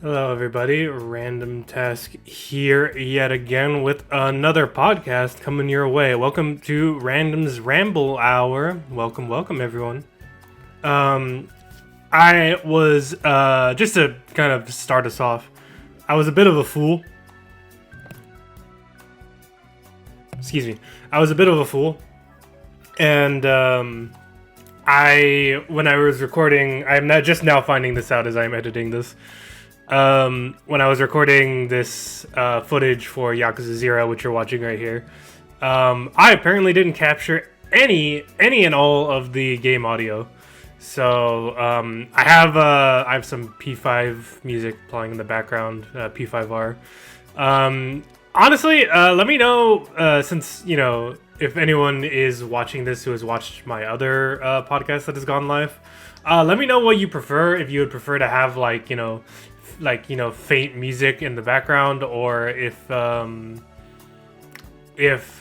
Hello, everybody. Random Task here yet again with another podcast coming your way. Welcome to Random's Ramble Hour. Welcome, everyone. I was just to kind of start us off. I was a bit of a fool. Excuse me. I was a bit of a fool, and when I was recording, I'm not just now finding this out as I'm editing this. When I was recording this footage for Yakuza 0, which you're watching right here, I apparently didn't capture any and all of the game audio. So I have some P5 music playing in the background, P5R. Honestly, let me know since if anyone is watching this who has watched my other podcast that has gone live. Let me know what you prefer. If you would prefer to have faint music in the background, or if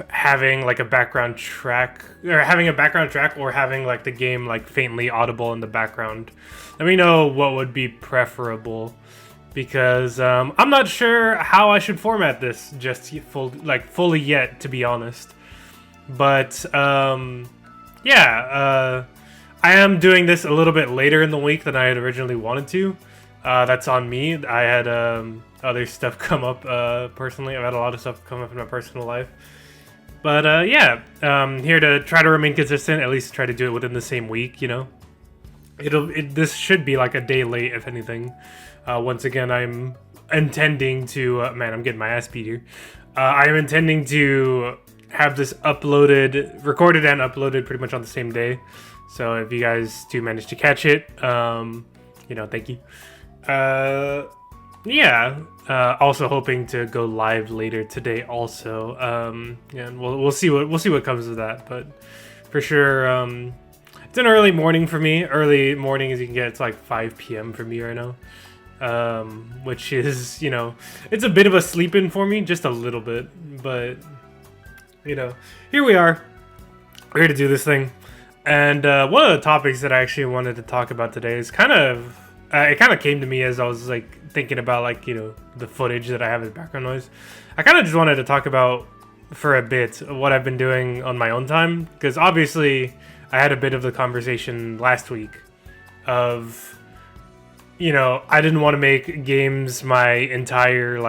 having like a background track, or having like the game like faintly audible in the background. Let me know what would be preferable, because I'm not sure how I should format this fully yet, to be honest. But I am doing this a little bit later in the week than I had originally wanted to. That's on me. I had other stuff come up personally. I've had a lot of stuff come up in my personal life. But here to try to remain consistent, at least try to do it within the same week, This should be like a day late, if anything. Once again, I'm intending to... man, I'm getting my ass beat here. I'm intending to have this recorded and uploaded pretty much on the same day. So if you guys do manage to catch it, thank you. Also hoping to go live later today also. And we'll see what comes of that, but for sure, it's an early morning for me. Early morning as you can get. It's like 5 p.m. for me right now. Which is, it's a bit of a sleep in for me, just a little bit, but here we are. We're here to do this thing. And one of the topics that I actually wanted to talk about today is it kind of came to me as I was thinking about the footage that I have as background noise. I kind of just wanted to talk about for a bit what I've been doing on my own time, because obviously I had a bit of the conversation last week of I didn't want to make games my entire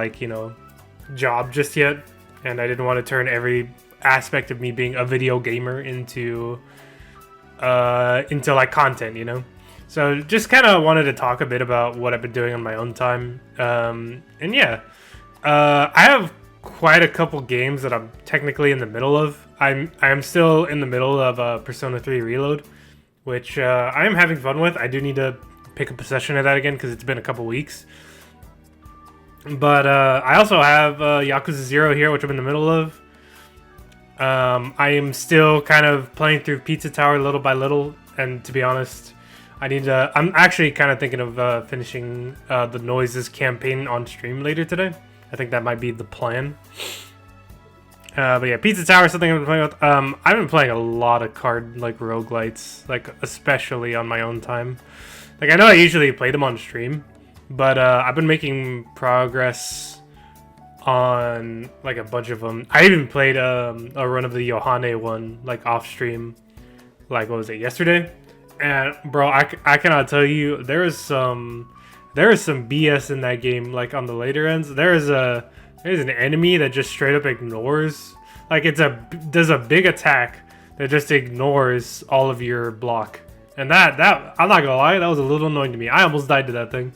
job just yet, and I didn't want to turn every aspect of me being a video gamer into content, So just kind of wanted to talk a bit about what I've been doing on my own time. I have quite a couple games that I'm technically in the middle of. I'm still in the middle of Persona 3 Reload, which I am having fun with. I do need to pick up a session of that again because it's been a couple weeks. But I also have Yakuza 0 here, which I'm in the middle of. I am still kind of playing through Pizza Tower little by little, and to be honest, I'm actually kind of thinking of finishing the Noises campaign on stream later today. I think that might be the plan. But yeah, Pizza Tower is something I've been playing with. I've been playing a lot of card roguelites, especially on my own time. I know I usually play them on stream, but I've been making progress on a bunch of them. I even played a run of the Yohane one off stream. What was it, yesterday? And bro, I cannot tell you, there is some BS in that game. On the later ends, there's an enemy that just straight up ignores. Does a big attack that just ignores all of your block. And that I'm not gonna lie, that was a little annoying to me. I almost died to that thing.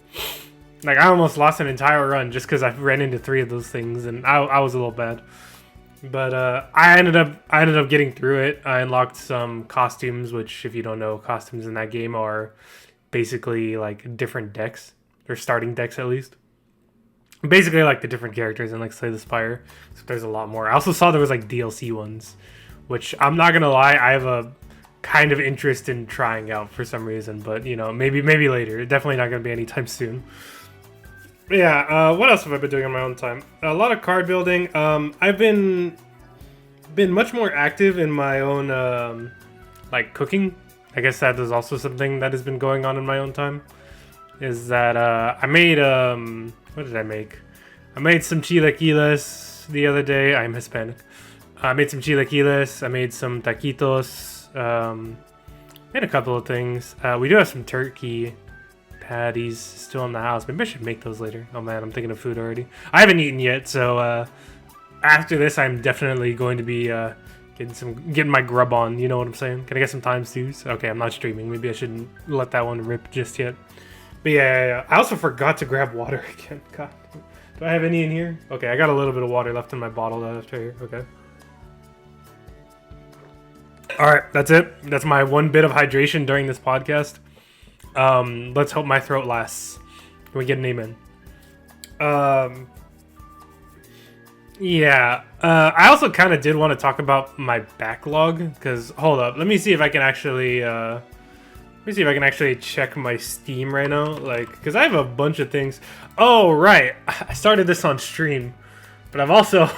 I almost lost an entire run just because I ran into 3 of those things, and I was a little bad. But I ended up getting through it. I unlocked some costumes, which, if you don't know, costumes in that game are basically different decks, or starting decks at least. Basically the different characters in Slay the Spire. So there's a lot more. I also saw there was DLC ones, which I'm not gonna lie, I have a kind of interest in trying out for some reason. But maybe later. Definitely not gonna be anytime soon. Yeah, what else have I been doing on my own time? A lot of card building. I've been much more active in my own cooking. I guess that is also something that has been going on in my own time. is that I made what did I make? I made some chilaquiles the other day. I'm Hispanic. I made some chilaquiles. I made some taquitos. Made a couple of things. We do have some turkey patties still in the house. Maybe I should make those later. Oh man, I'm thinking of food already. I haven't eaten yet, so after this, I'm definitely going to be getting my grub on. You know what I'm saying? Can I get some times twos? Okay, I'm not streaming. Maybe I shouldn't let that one rip just yet. But yeah. I also forgot to grab water again. God, do I have any in here? Okay, I got a little bit of water left in my bottle left right here. Okay. All right, that's it. That's my one bit of hydration during this podcast. Let's hope my throat lasts. Can we get an amen? Yeah. I also kind of did want to talk about my backlog because hold up, let me see if I can actually check my Steam right now, like, because I have a bunch of things. Oh right, I started this on stream, but I'm also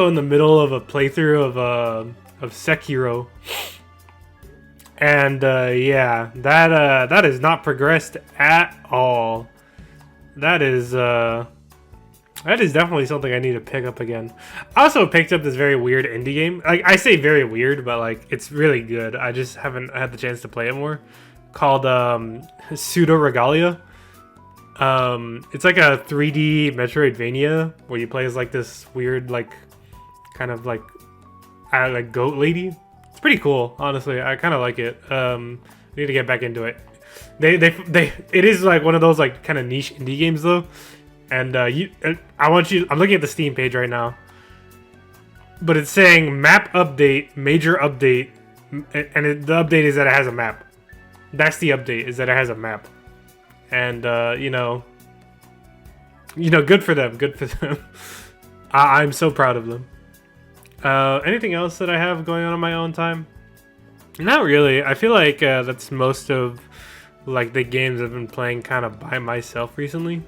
in the middle of a playthrough of Sekiro. And yeah, that is not progressed at all. That is definitely something I need to pick up again. I also picked up this very weird indie game. Like, I say very weird, but like it's really good. I just haven't had the chance to play it more. Called Pseudo Regalia. It's like a 3D Metroidvania where you play as like this weird kind of like goat lady. It's pretty cool, honestly. I kind of like it. I need to get back into it. It is like one of those like kind of niche indie games though. And I'm looking at the Steam page right now, but it's saying map update, major update, and the update is that it has a map. That's the update, is that it has a map. And you know, good for them. Good for them. I'm so proud of them. Anything else that I have going on my own time? Not really. I feel like that's most of like the games I've been playing kind of by myself recently.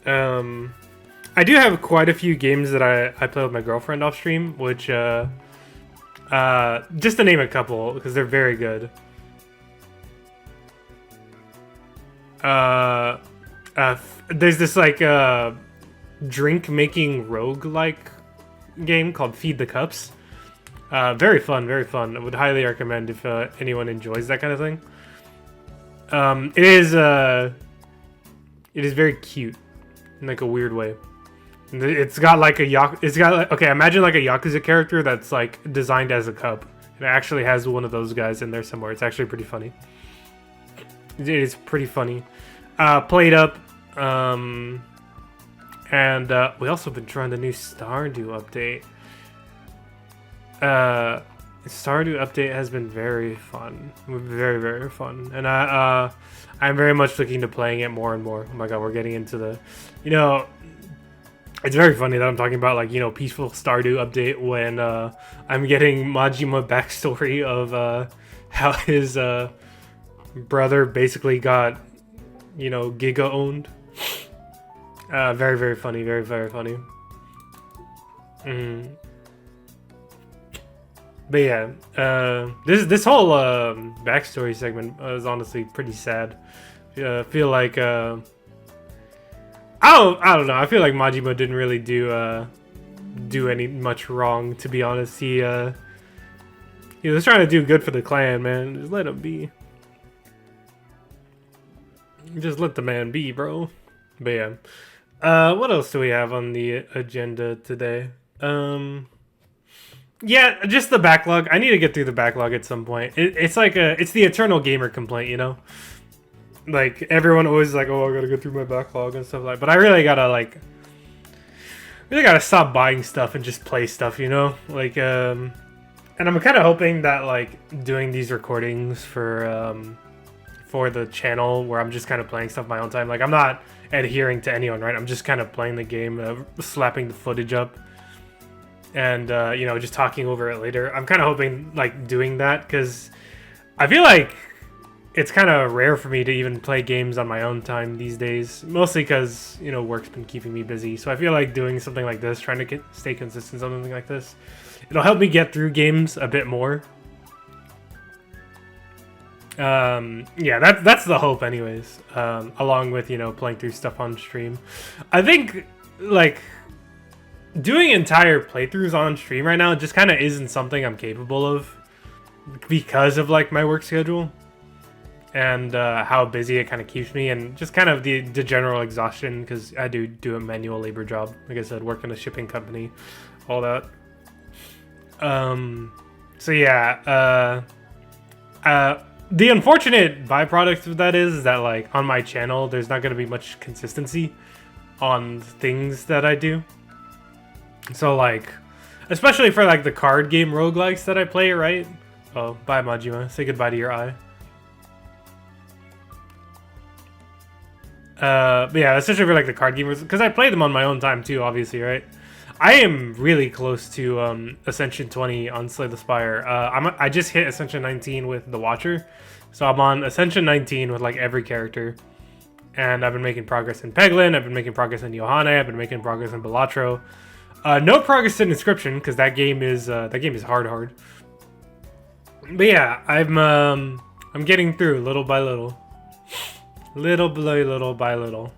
I do have quite a few games that I play with my girlfriend off stream, which just to name a couple because they're very good. There's this like drink making roguelike game called Feed the Cups. Very fun, very fun. I would highly recommend if anyone enjoys that kind of thing. It is very cute in like a weird way. It's got like okay, imagine like a Yakuza character that's like designed as a cup. It actually has one of those guys in there somewhere. It's actually pretty funny. It is pretty funny. Played up. And we also been trying the new Stardew update. Stardew update has been very fun. Very, very fun. And I'm very much looking to playing it more and more. Oh my god, we're getting into the... You know, it's very funny that I'm talking about, like, you know, peaceful Stardew update when I'm getting Majima backstory of how his brother basically got, you know, Giga owned. Very, very funny. Very, very funny. But yeah, this whole backstory segment is honestly pretty sad. I feel like I don't know. I feel like Majima didn't really do any much wrong, to be honest. He was trying to do good for the clan, man. Just let him be. Just let the man be, bro. But yeah, what else do we have on the agenda today? Yeah, just the backlog. I need to get through the backlog at some point. It's like it's the eternal gamer complaint, you know? Like, everyone always like, oh, I gotta go through my backlog and stuff like that. But I really gotta stop buying stuff and just play stuff, you know? Like, and I'm kind of hoping that, like, doing these recordings for the channel where I'm just kind of playing stuff my own time. Like, I'm not adhering to anyone, right? I'm just kind of playing the game, slapping the footage up. And, you know, just talking over it later. I'm kind of hoping, like, doing that, because I feel like it's kind of rare for me to even play games on my own time these days. Mostly because, you know, work's been keeping me busy. So I feel like doing something like this, trying to stay consistent on something like this, it'll help me get through games a bit more. Yeah, that's the hope anyways. Along with, playing through stuff on stream. I think, like, doing entire playthroughs on stream right now just kind of isn't something I'm capable of because of, like, my work schedule and how busy it kind of keeps me, and just kind of the general exhaustion, because I do a manual labor job. Like I said, work in a shipping company, all that. So yeah, the unfortunate byproduct of that is that, like, on my channel, there's not going to be much consistency on things that I do. So, like, especially for, like, the card game roguelikes that I play, right? Oh, bye, Majima. Say goodbye to your eye. But yeah, especially for, like, the card gamers, because I play them on my own time, too, obviously, right? I am really close to Ascension 20 on Slay the Spire. I just hit Ascension 19 with the Watcher, so I'm on Ascension 19 with, like, every character. And I've been making progress in Peglin, I've been making progress in Yohane, I've been making progress in Balatro. No progress in Inscription, because that game is hard. But yeah, I'm getting through little by little. Little by little.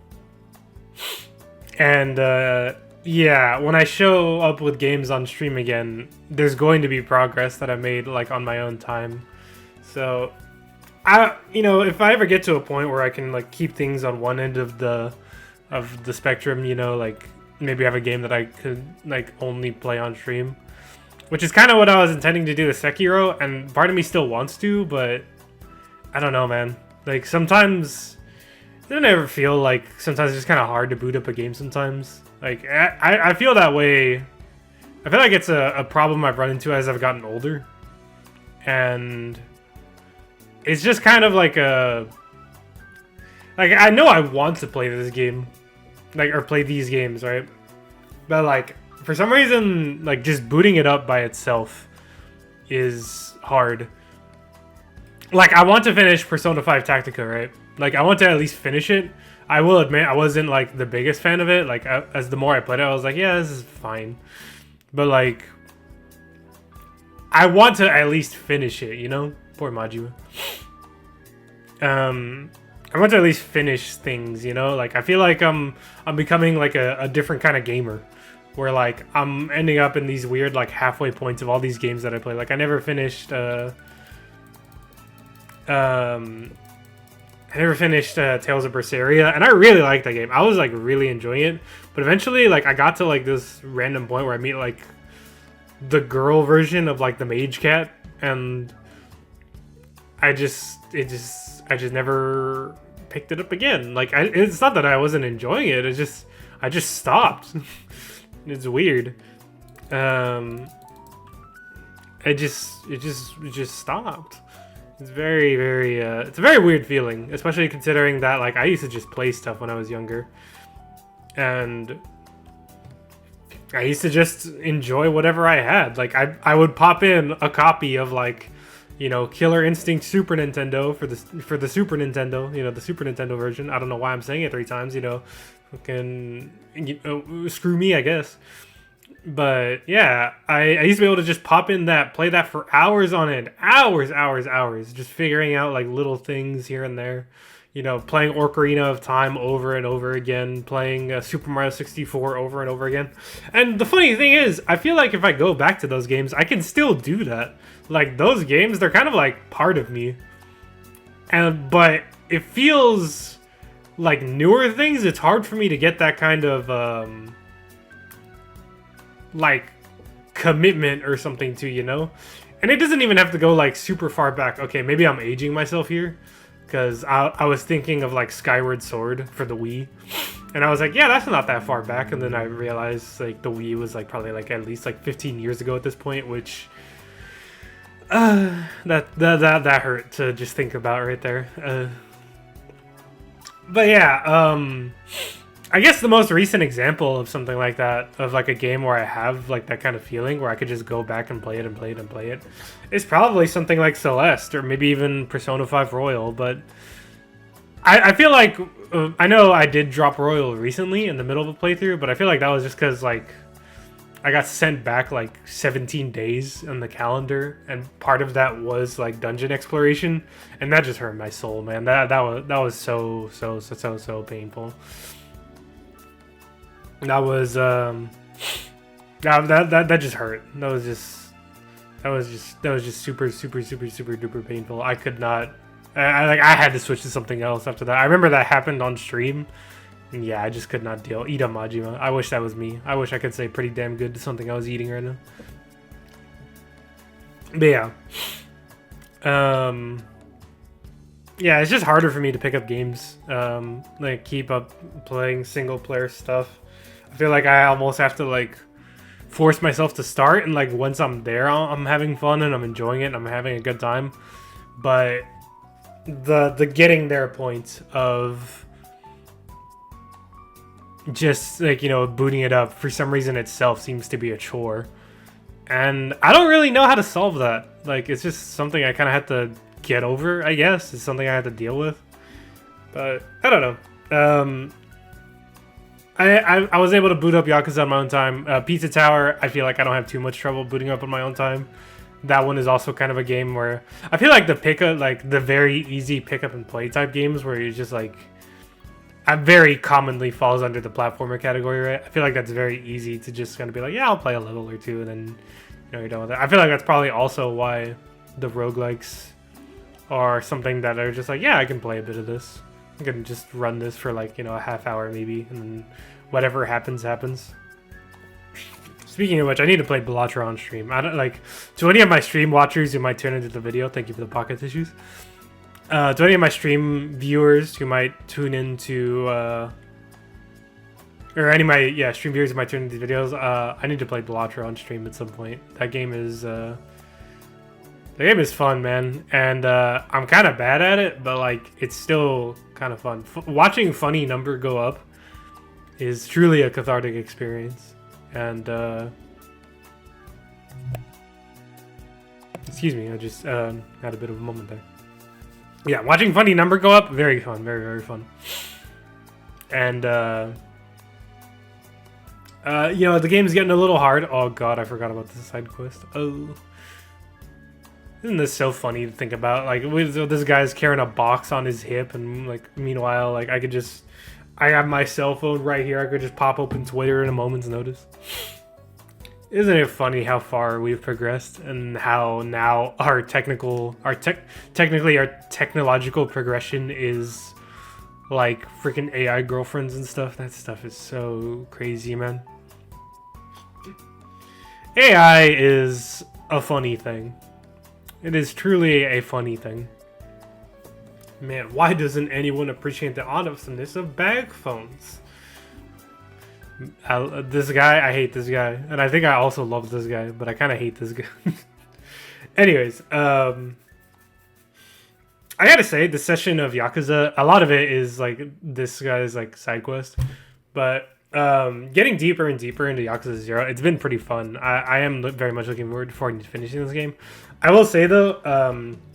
And yeah, when I show up with games on stream again, there's going to be progress that I made, like, on my own time. So, if I ever get to a point where I can, like, keep things on one end of the spectrum, like, maybe have a game that I could, like, only play on stream, which is kind of what I was intending to do with Sekiro, and part of me still wants to, but I don't know, man. Like, sometimes, doesn't it ever feel like sometimes it's just kind of hard to boot up a game sometimes? Like, I feel that way. I feel like it's a problem I've run into as I've gotten older. And it's just kind of like I know I want to play this game. Like, or play these games, right? But, like, for some reason, like, just booting it up by itself is hard. Like, I want to finish Persona 5 Tactica, right? Like, I want to at least finish it. I will admit, I wasn't, like, the biggest fan of it. Like, as the more I played it, I was like, yeah, this is fine. But, like, I want to at least finish it, Poor Majima. I want to at least finish things, Like, I feel like I'm becoming, like, a different kind of gamer. Where, like, I'm ending up in these weird, like, halfway points of all these games that I play. Like, I never finished, Tales of Berseria, and I really liked that game. I was, like, really enjoying it. But eventually, like, I got to, like, this random point where I meet, like, the girl version of, like, the Mage Cat, and I just never picked it up again. Like, it's not that I wasn't enjoying it. I just stopped. It's weird. It just stopped. It's very, very, it's a very weird feeling, especially considering that, like, I used to just play stuff when I was younger. And I used to just enjoy whatever I had. Like, I would pop in a copy of, like, Killer Instinct Super Nintendo for the Super Nintendo, the Super Nintendo version. I don't know why I'm saying it 3 times, fucking, screw me, I guess. But yeah, I used to be able to just pop in that, play that for hours on end. Hours. Just figuring out, like, little things here and there. Playing Ocarina of Time over and over again. Playing Super Mario 64 over and over again. And the funny thing is, I feel like if I go back to those games, I can still do that. Like, those games, they're kind of, like, part of me. But it feels like newer things, it's hard for me to get that kind of, like, commitment or something to, And it doesn't even have to go, like, super far back. Okay, maybe I'm aging myself here, because I was thinking of, like, Skyward Sword for the Wii, and I was like, yeah, that's not that far back, and then I realized, like, the Wii was, like, probably, like, at least, like, 15 years ago at this point, which, that hurt to just think about right there. But yeah, I guess the most recent example of something like that, of, like, a game where I have, like, that kind of feeling where I could just go back and play it, is probably something like Celeste, or maybe even Persona 5 Royal. But I feel like, I know I did drop Royal recently in the middle of a playthrough, but I feel like that was just because, like, I got sent back like 17 days on the calendar, and part of that was like dungeon exploration, and that just hurt my soul, man. That was so painful. That was that just hurt. That was just super duper painful. I could not. I had to switch to something else after that. I remember that happened on stream. And yeah, I just could not deal. Ida Majima. I wish that was me. I wish I could say pretty damn good to something I was eating right now. But yeah. Yeah, it's just harder for me to pick up games. Like keep up playing single player stuff. I feel like I almost have to like force myself to start, and like once I'm there, I'm having fun and I'm enjoying it and I'm having a good time. But the getting there point of just like, you know, booting it up for some reason itself seems to be a chore, and I don't really know how to solve that. Like, it's just something I kind of have to get over, I guess. It's something I have to deal with, but I don't know. I was able to boot up Yakuza on my own time. Pizza Tower, I feel like I don't have too much trouble booting up on my own time. That one is also kind of a game where I feel like the very easy pick up and play type games where you just like, very commonly falls under the platformer category, right? I feel like that's very easy to just kind of be like, yeah, I'll play a level or two, and then, you know, you're done with it. I feel like that's probably also why the roguelikes are something that are just like, yeah, I can play a bit of this. I can just run this for like, you know, a half hour maybe, and then whatever happens. Speaking of which, I need to play Bellatra on stream. I don't like, to any of my stream watchers who might turn into the video, thank you for the pocket tissues. To any of my stream viewers who might tune into, or any of my stream viewers who might tune into these videos, I need to play Bellatra on stream at some point. That game is fun, man, and I'm kind of bad at it, but like it's still kind of fun. Watching funny number go up is truly a cathartic experience, and excuse me, I just had a bit of a moment there. Yeah, watching funny number go up, very fun, very fun. And you know, the game's getting a little hard. Oh god, I forgot about this side quest. Oh, isn't this so funny to think about? Like, this guy's carrying a box on his hip, and like, meanwhile, like, I have my cell phone right here. I could just pop open Twitter in a moment's notice. Isn't it funny how far we've progressed, and how now our technological progression is like freaking AI girlfriends and stuff? That stuff is so crazy, man. AI is a funny thing. It is truly a funny thing. Man, why doesn't anyone appreciate the awesomeness of bag phones? This guy, I hate this guy, and I think I also love this guy, but I kind of hate this guy. Anyways, I gotta say, the session of Yakuza, a lot of it is like this guy's like side quest, but getting deeper and deeper into Yakuza 0, it's been pretty fun. I am very much looking forward to finishing this game. I will say though,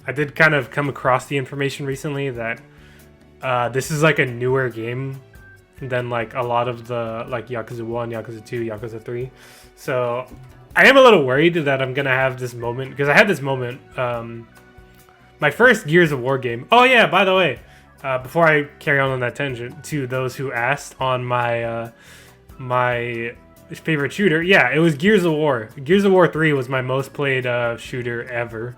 I did kind of come across the information recently that this is like a newer game than like a lot of the like Yakuza 1, Yakuza 2, Yakuza 3. So I am a little worried that I'm gonna have this moment, because I had this moment, my first Gears of War game. Oh yeah, by the way, before I carry on that tangent, to those who asked on my my favorite shooter, yeah, it was Gears of War. Gears of War 3 was my most played shooter ever.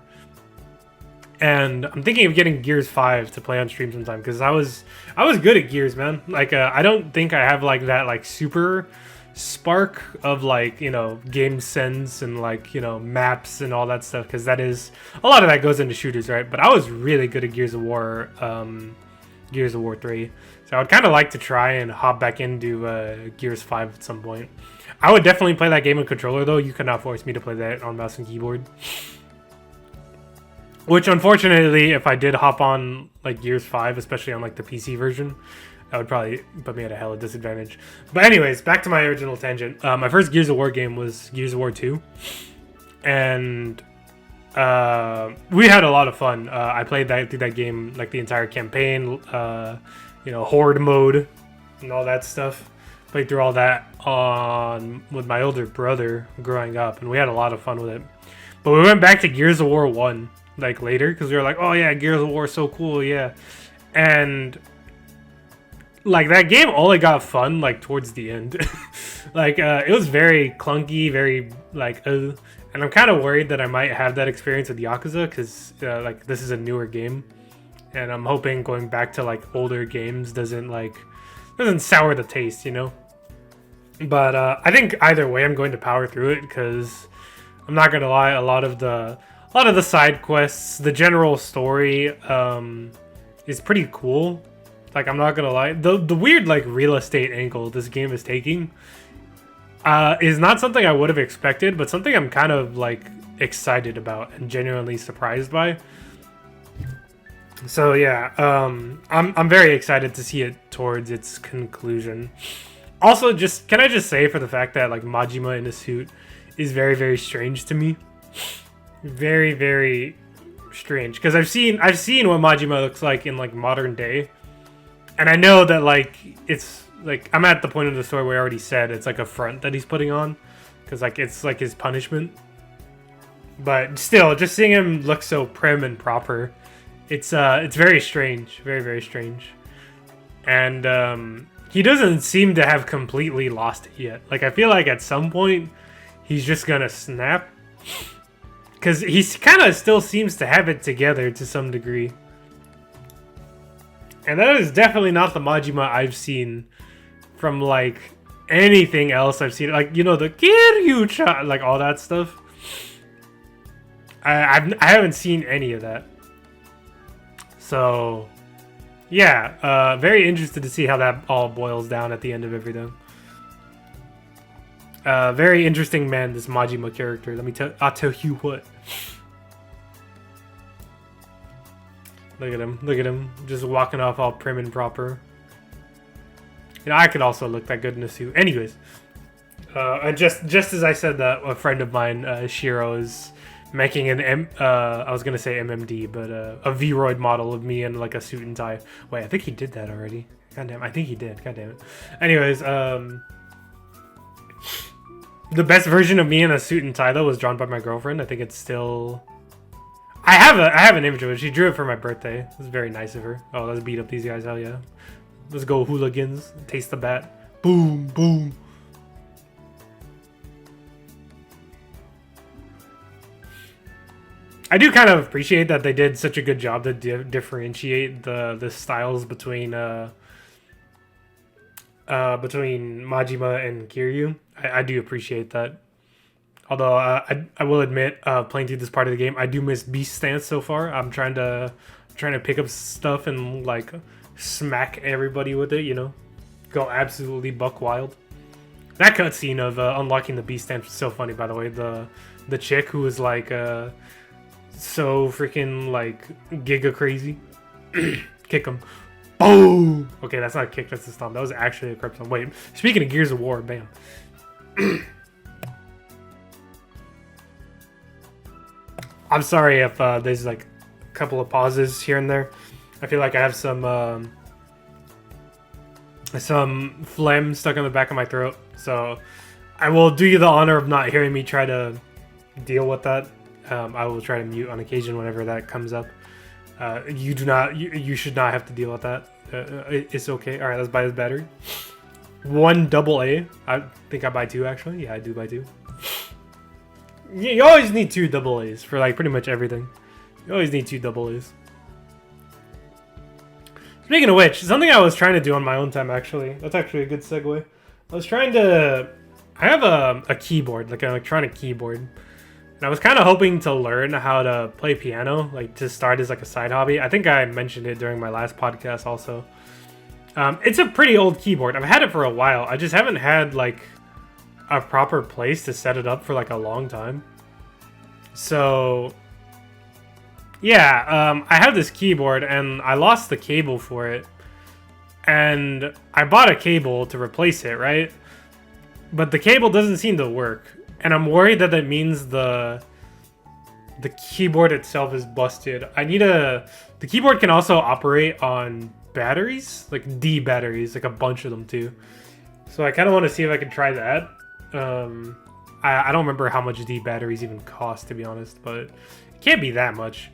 And I'm thinking of getting Gears 5 to play on stream sometime, because I was good at Gears, man. Like, I don't think I have like that like super spark of like, you know, game sense and like, you know, maps and all that stuff, because that is a lot of that goes into shooters, right? But I was really good at Gears of War 3. So I would kind of like to try and hop back into Gears 5 at some point. I would definitely play that game with controller though. You could not force me to play that on mouse and keyboard. Which, unfortunately, if I did hop on like Gears 5, especially on like the PC version, that would probably put me at a hella disadvantage. But anyways, back to my original tangent. My first Gears of War game was Gears of War 2. And we had a lot of fun. I played through that game, like the entire campaign, you know, horde mode and all that stuff. Played through all that on with my older brother growing up, and we had a lot of fun with it. But we went back to Gears of War 1 like later because we were like, oh yeah, Gears of War is so cool, yeah. And like that game only got fun like towards the end. Like it was very clunky, very like and I'm kind of worried that I might have that experience with Yakuza because like this is a newer game, and I'm hoping going back to like older games doesn't sour the taste, you know. But I think either way I'm going to power through it because I'm not gonna lie, a lot of the side quests, the general story is pretty cool. Like, I'm not gonna lie, the weird like real estate angle this game is taking is not something I would have expected, but something I'm kind of like excited about and genuinely surprised by. So yeah, I'm very excited to see it towards its conclusion. Also, can I just say, for the fact that like Majima in a suit is very, very strange to me. Very, very strange, because I've seen what Majima looks like in like modern day, and I know that like it's like I'm at the point of the story where I already said it's like a front that he's putting on, because like it's like his punishment. But still, just seeing him look so prim and proper, it's very strange, very, very strange, and he doesn't seem to have completely lost it yet. Like, I feel like at some point he's just gonna snap, because he kind of still seems to have it together to some degree. And that is definitely not the Majima I've seen from like anything else I've seen. Like, you know, the Kiryu-chan, like all that stuff. I haven't seen any of that. So yeah, very interested to see how that all boils down at the end of everything. Very interesting man, this Majima character. I'll tell you what. Look at him, just walking off all prim and proper. You know, I could also look that good in a suit. Anyways, and just as I said that, a friend of mine, Shiro, is making an I was gonna say MMD, but a Vroid model of me in like a suit and tie. Wait, I think he did that already. Goddamn, I think he did. Goddamn it. Anyways, the best version of me in a suit and tie though was drawn by my girlfriend. I think it's still. I have an image of it. She drew it for my birthday. It was very nice of her. Oh, let's beat up these guys. Hell yeah. Let's go hooligans. Taste the bat. Boom, boom. I do kind of appreciate that they did such a good job to differentiate the styles between Majima and Kiryu. I do appreciate that. Although I will admit, playing through this part of the game, I do miss Beast Stance so far. I'm trying to pick up stuff and like smack everybody with it, you know, go absolutely buck wild. That cutscene of unlocking the Beast Stance was so funny, by the way. The chick who was like so freaking like giga crazy. Kick him. Boom! Okay, that's not a kick, that's a stomp. That was actually a Krypton. Wait, speaking of Gears of War, bam. I'm sorry if there's like a couple of pauses here and there. I feel like I have some phlegm stuck on the back of my throat. So I will do you the honor of not hearing me try to deal with that. I will try to mute on occasion whenever that comes up. You should not have to deal with that. It's okay. All right, let's buy this battery. 1 AA. I think I buy 2 actually. Yeah, I do buy 2. You always need 2 AAs for like pretty much everything. You always need 2 AAs. Speaking of which, something I was trying to do on my own time actually. That's actually a good segue. I have a keyboard, like an electronic keyboard. And I was kind of hoping to learn how to play piano, like to start as like a side hobby. I think I mentioned it during my last podcast also. It's a pretty old keyboard. I've had it for a while. I just haven't had like a proper place to set it up for like a long time. So yeah, I have this keyboard and I lost the cable for it. And I bought a cable to replace it, right? But the cable doesn't seem to work. And I'm worried that means the keyboard itself is busted. The keyboard can also operate on batteries, like D batteries, like a bunch of them too. So I kind of want to see if I can try that. I don't remember how much D batteries even cost, to be honest, but it can't be that much.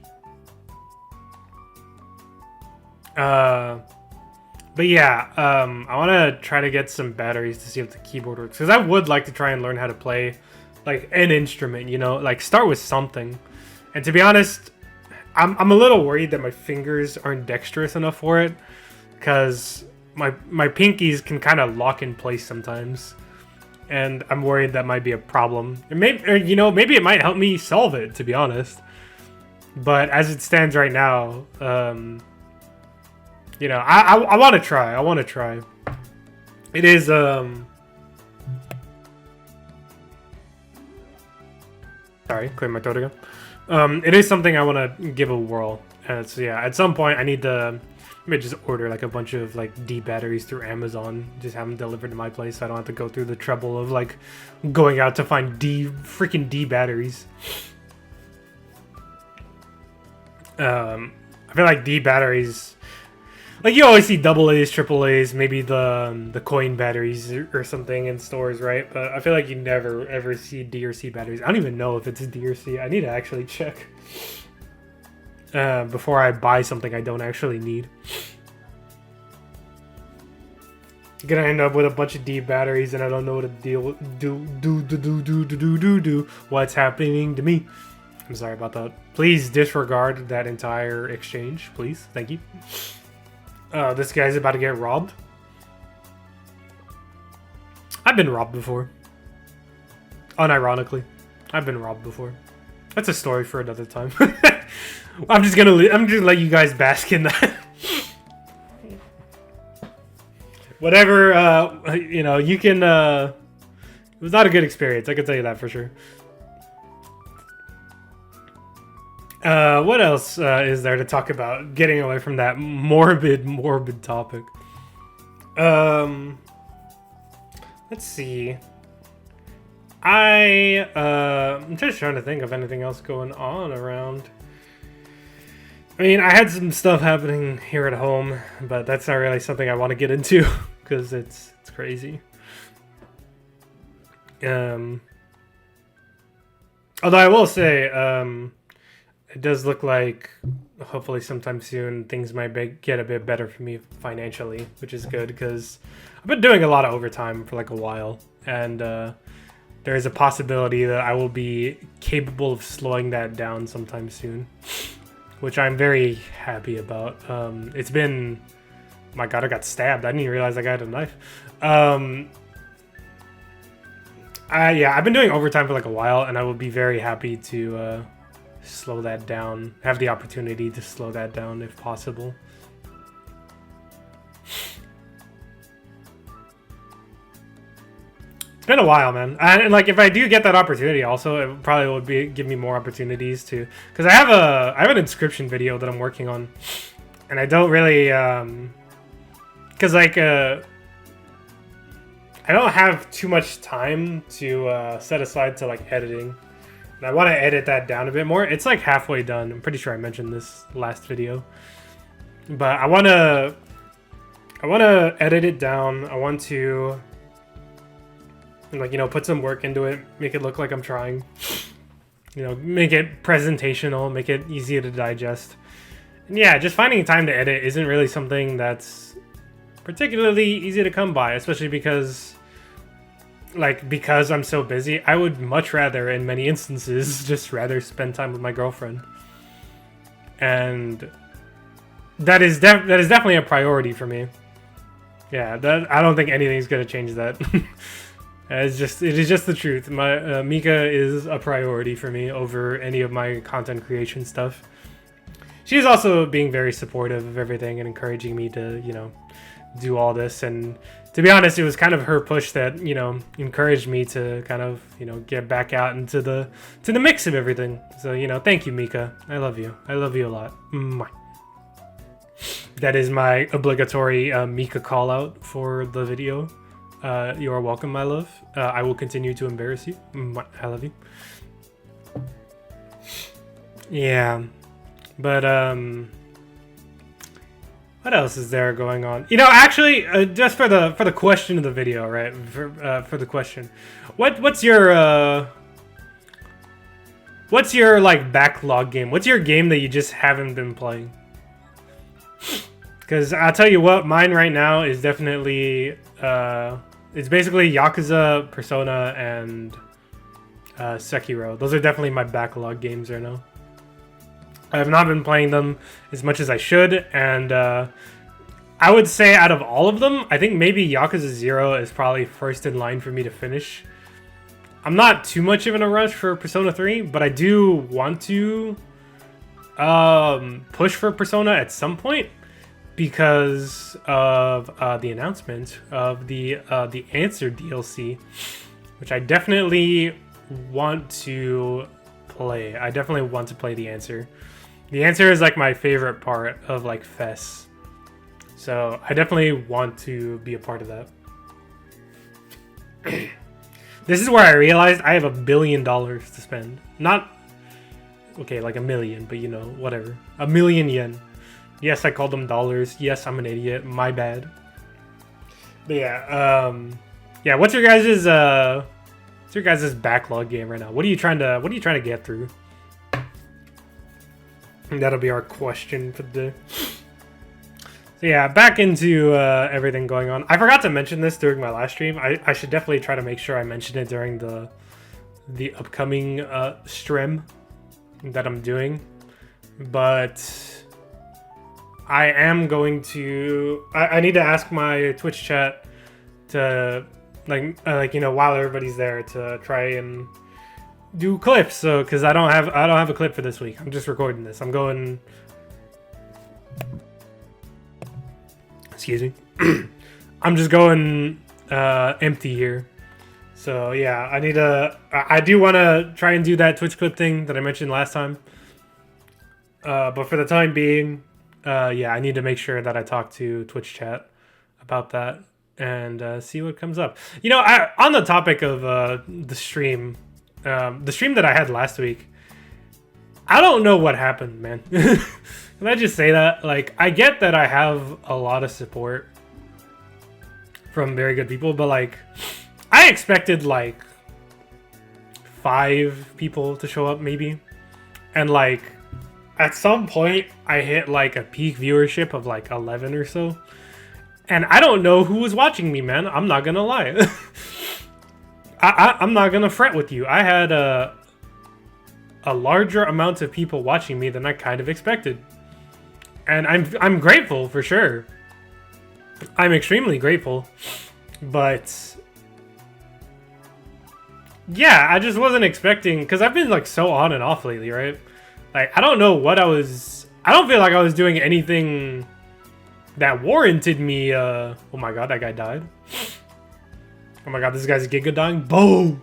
But yeah, I want to try to get some batteries to see if the keyboard works. Because I would like to try and learn how to play, like, an instrument, you know? Like, start with something. And to be honest, I'm a little worried that my fingers aren't dexterous enough for it. Because my pinkies can kind of lock in place sometimes. And I'm worried that might be a problem. And maybe, you know, maybe it might help me solve it, to be honest. But as it stands right now, you know, I want to try. I want to try. It is, sorry, clear my throat again. It is something I want to give a whirl. And so yeah, at some point I need to maybe just order like a bunch of like D batteries through Amazon. Just have them delivered to my place so I don't have to go through the trouble of like going out to find freaking D batteries. I feel like D batteries, like you always see AA's, AAA's, maybe the coin batteries or something in stores, right? But I feel like you never ever see D or C batteries. I don't even know if it's D or C. I need to actually check before I buy something I don't actually need. I'm gonna end up with a bunch of D batteries and I don't know what to deal with. Do. What's happening to me? I'm sorry about that. Please disregard that entire exchange, please. Thank you. This guy's about to get robbed. I've been robbed before. Unironically, I've been robbed before. That's a story for another time. I'm just gonna let you guys bask in that. Whatever, you know, you can. It was not a good experience. I can tell you that for sure. What else is there to talk about? Getting away from that morbid topic. Let's see. I'm just trying to think of anything else going on around. I mean, I had some stuff happening here at home, but that's not really something I want to get into because it's crazy. Although I will say, it does look like hopefully sometime soon things might get a bit better for me financially, which is good because I've been doing a lot of overtime for like a while, and there is a possibility that I will be capable of slowing that down sometime soon, which I'm very happy about. It's been, my god, I got stabbed. I didn't even realize I got a knife. Yeah, I've been doing overtime for like a while, and I will be very happy to slow that down, have the opportunity to slow that down if possible. It's been a while, man. And like, if I do get that opportunity, also, it probably would give me more opportunities to, because I have an inscription video that I'm working on, and I don't really, because like, I don't have too much time to set aside to like editing. And I want to edit that down a bit more. It's like halfway done. I'm pretty sure I mentioned this last video. But I want to edit it down. I want to, like, you know, put some work into it, make it look like I'm trying. You know, make it presentational, make it easier to digest. And yeah, just finding time to edit isn't really something that's particularly easy to come by, especially because I'm so busy. I would much rather, in many instances, just rather spend time with my girlfriend. And that is definitely a priority for me. Yeah, I don't think anything's gonna change that. It is just the truth. My Mika is a priority for me over any of my content creation stuff. She's also being very supportive of everything and encouraging me to, you know, do all this. And to be honest, it was kind of her push that, you know, encouraged me to kind of, you know, get back out into the mix of everything. So, you know, thank you, Mika. I love you. I love you a lot. Mwah. That is my obligatory Mika call out for the video. You are welcome, my love. I will continue to embarrass you. Mwah. I love you. Yeah. But, what What else is there going on? You know, actually, just for the question of the video, right? For the question, what's your like backlog game? What's your game that you just haven't been playing? Because I'll tell you what, mine right now is definitely it's basically Yakuza, Persona, and Sekiro. Those are definitely my backlog games right now. I have not been playing them as much as I should, and I would say out of all of them, I think maybe Yakuza 0 is probably first in line for me to finish. I'm not too much of in a rush for Persona 3, but I do want to push for Persona at some point because of the announcement of the Answer DLC, which I definitely want to play. I definitely want to play the Answer. The Answer is like my favorite part of like FES. So I definitely want to be a part of that. This is where I realized I have $1 billion to spend. Not, okay, like 1 million, but you know, whatever. 1 million yen. Yes, I called them dollars. Yes, I'm an idiot. My bad. But yeah, what's your guys' backlog game right now? What are you trying to get through? And that'll be our question for the day. So yeah, back into everything going on. I forgot to mention this during my last stream. I should definitely try to make sure I mention it during the upcoming stream that I'm doing. But I am going to... I need to ask my Twitch chat to, like you know, while everybody's there, to try and do clips. So, because I don't have a clip for this week. I'm just recording this. I'm going... Excuse me. I'm just going empty here. So yeah, I do want to try and do that Twitch clip thing that I mentioned last time. But for the time being, yeah, I need to make sure that I talk to Twitch chat about that and see what comes up. You know, on the topic of the stream that I had last week, I don't know what happened, man. Can I just say that? Like, I get that I have a lot of support from very good people, but like, I expected like 5 people to show up maybe. And like, at some point, I hit like a peak viewership of like 11 or so. And I don't know who was watching me, man. I'm not gonna lie. I'm not gonna fret with you. I had a larger amount of people watching me than I kind of expected. And I'm grateful for sure. I'm extremely grateful. But yeah, I just wasn't expecting, because I've been like so on and off lately, right? Like, I don't know what I don't feel like I was doing anything that warranted me. Oh my god, that guy died. Oh my god, this guy's Giga dying. Boom!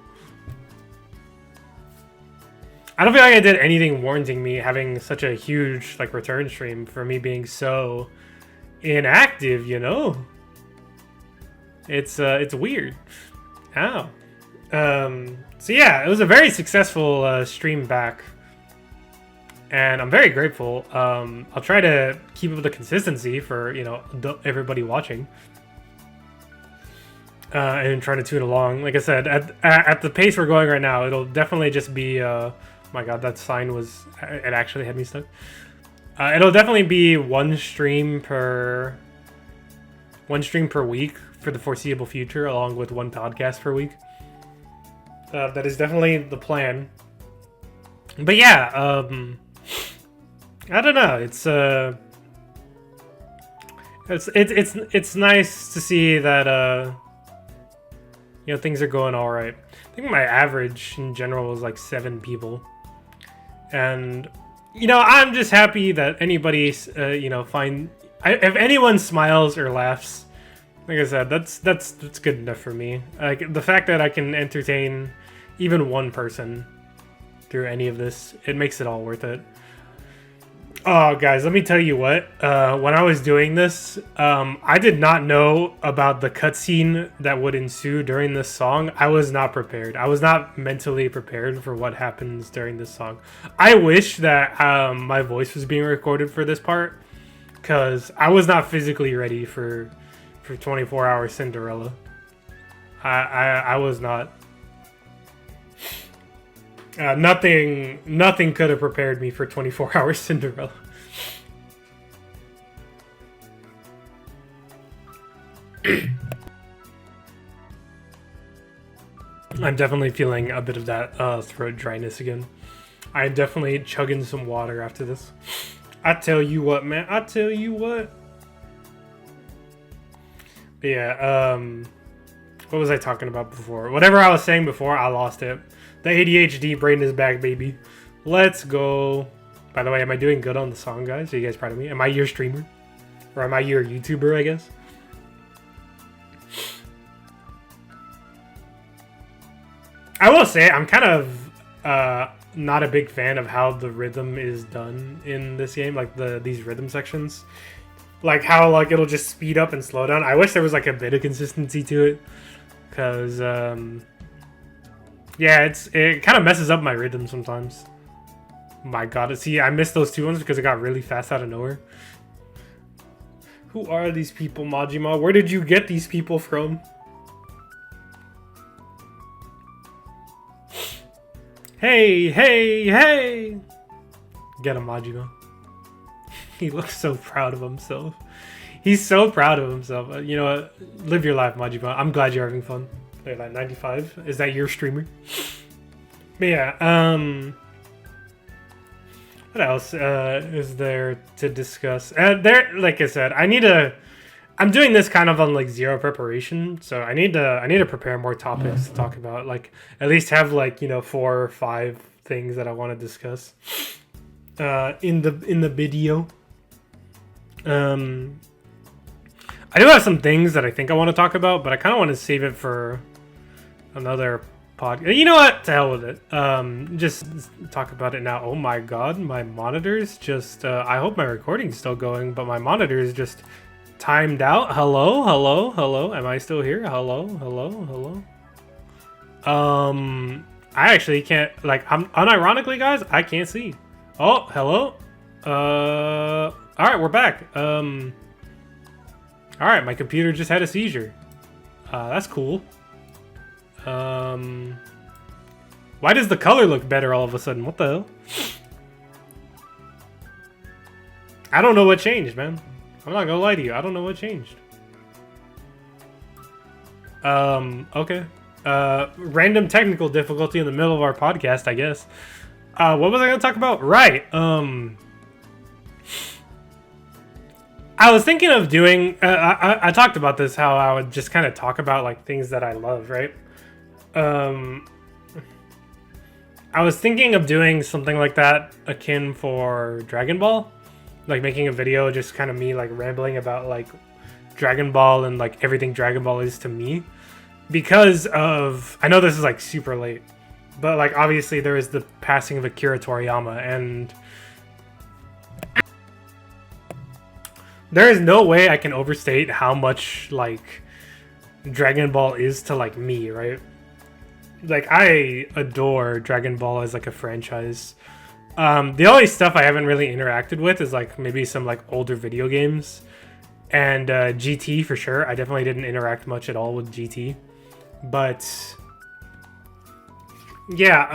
I don't feel like I did anything warranting me having such a huge like return stream for me being so inactive, you know? It's weird. Ow. So yeah, it was a very successful stream back. And I'm very grateful. I'll try to keep up the consistency for, you know, everybody watching. And trying to tune along. Like I said, at the pace we're going right now, it'll definitely just be... my god, that sign was... It actually had me stuck. It'll definitely be one stream per week for the foreseeable future, along with one podcast per week. That is definitely the plan. But yeah, I don't know. It's nice to see that you know, things are going all right. I think my average in general was like 7 people. And, you know, I'm just happy that anybody, you know, if anyone smiles or laughs, like I said, that's good enough for me. Like, the fact that I can entertain even one person through any of this, it makes it all worth it. Oh, guys, let me tell you what. When I was doing this, I did not know about the cutscene that would ensue during this song. I was not prepared. I was not mentally prepared for what happens during this song. I wish that my voice was being recorded for this part, because I was not physically ready for 24-hour Cinderella. I was not. Nothing could have prepared me for 24-hour Cinderella. I'm definitely feeling a bit of that throat dryness again. I'm definitely chugging some water after this. I tell you what, man. I tell you what. But yeah, what was I talking about before? Whatever I was saying before, I lost it. The ADHD brain is back, baby. Let's go. By the way, am I doing good on the song, guys? Are you guys proud of me? Am I your streamer? Or am I your YouTuber, I guess? I will say, I'm kind of not a big fan of how the rhythm is done in this game. Like, these rhythm sections. Like, how, like, it'll just speed up and slow down. I wish there was, like, a bit of consistency to it. Because, yeah, it kind of messes up my rhythm sometimes. My god, see, I missed those two ones because it got really fast out of nowhere. Who are these people, Majima? Where did you get these people from? Hey, hey, hey! Get him, Majima. He looks so proud of himself. He's so proud of himself. You know what? Live your life, Majima. I'm glad you're having fun. Wait, like 95? Is that your streamer? But yeah, what else is there to discuss? Like I said, I'm doing this kind of on like zero preparation, so I need to prepare more topics to talk about. Like at least have like 4 or 5 things that I want to discuss in the video. I do have some things that I think I want to talk about, but I kind of want to save it for another podcast. You know what? To hell with it. Just talk about it now. Oh my god, my monitor's just... I hope my recording's still going, but my monitor is just timed out. Hello, hello, hello. Am I still here? Hello, hello, hello. I actually can't... Like, unironically, guys, I can't see. Oh, hello. Alright, we're back. Alright, my computer just had a seizure. That's cool. Why does the color look better all of a sudden? What the hell? I don't know what changed, man. I'm not gonna lie to you. I don't know what changed. Okay. Random technical difficulty in the middle of our podcast, I guess. What was I gonna talk about? Right. I was thinking of doing... I talked about this, how I would just kind of talk about like things that I love, right? I was thinking of doing something like that akin for Dragon Ball. Like making a video, just kind of me like rambling about like Dragon Ball and like everything Dragon Ball is to me. Because of... I know this is like super late, but like obviously there is the passing of Akira Toriyama, and there is no way I can overstate how much like Dragon Ball is to like me, right? Like I adore Dragon Ball as like a franchise. The only stuff I haven't really interacted with is like maybe some like older video games, and GT for sure. I definitely didn't interact much at all with GT, but yeah,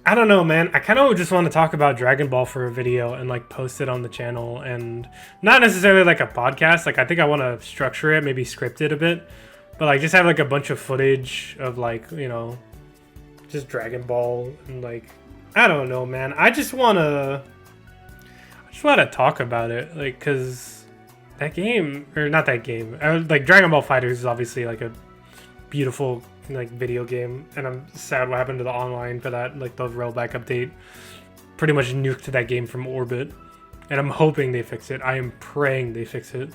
I don't know, man. I kind of just want to talk about Dragon Ball for a video and like post it on the channel, and not necessarily like a podcast. Like I think I want to structure it, maybe script it a bit, but like just have like a bunch of footage of like, just Dragon Ball, and like I don't know, man. I just want to talk about it, like, cuz that game, or not that game, like Dragon Ball FighterZ is obviously like a beautiful like video game, and I'm sad what happened to the online for that. Like the rollback update pretty much nuked that game from orbit, and I'm hoping they fix it. I am praying they fix it.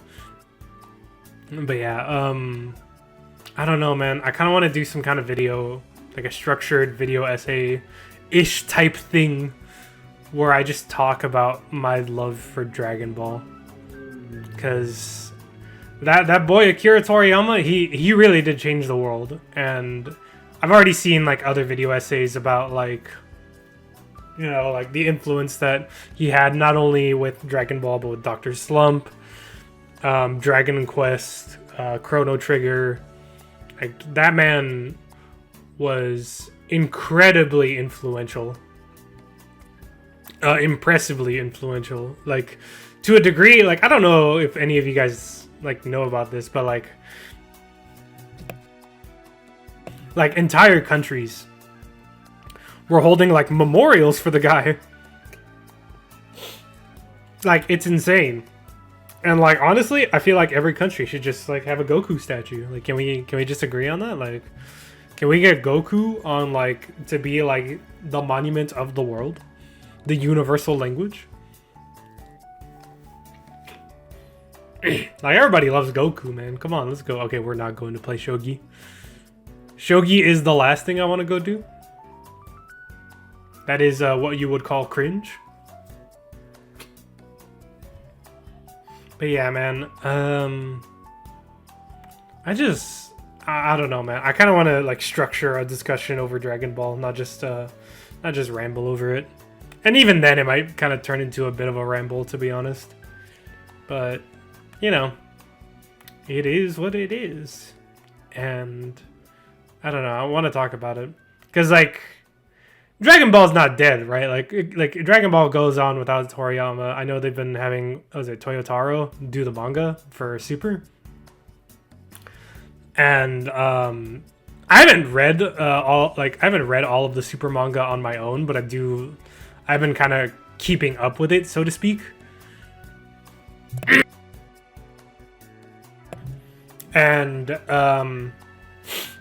But yeah, I don't know, man. I kind of want to do some kind of video, like a structured video essay-ish type thing, where I just talk about my love for Dragon Ball, because that boy Akira Toriyama, he really did change the world. And I've already seen like other video essays about like You know, like the influence that he had not only with Dragon Ball but with Doctor Slump, Dragon Quest, Chrono Trigger. Like that man was incredibly influential, impressively influential. Like to a degree, like I don't know if any of you guys like know about this, but like entire countries were holding like memorials for the guy. Like it's insane. And like honestly, I feel like every country should just like have a Goku statue. Like can we just agree on that? Like can we get Goku on like to be like the monument of the world? The universal language? Like everybody loves Goku, man. Come on, let's go. Okay, we're not going to play Shogi. Shogi is the last thing I want to go do. That is what you would call cringe. But yeah, man. I don't know, man. I kind of want to like structure a discussion over Dragon Ball, not just ramble over it. And even then, it might kind of turn into a bit of a ramble, to be honest. But you know, it is what it is, and I don't know. I want to talk about it because like Dragon Ball's not dead, right? Like Dragon Ball goes on without Toriyama. I know they've been having Toyotaro do the manga for Super, and I haven't read all of the Super manga on my own, but I've been kind of keeping up with it, so to speak. And I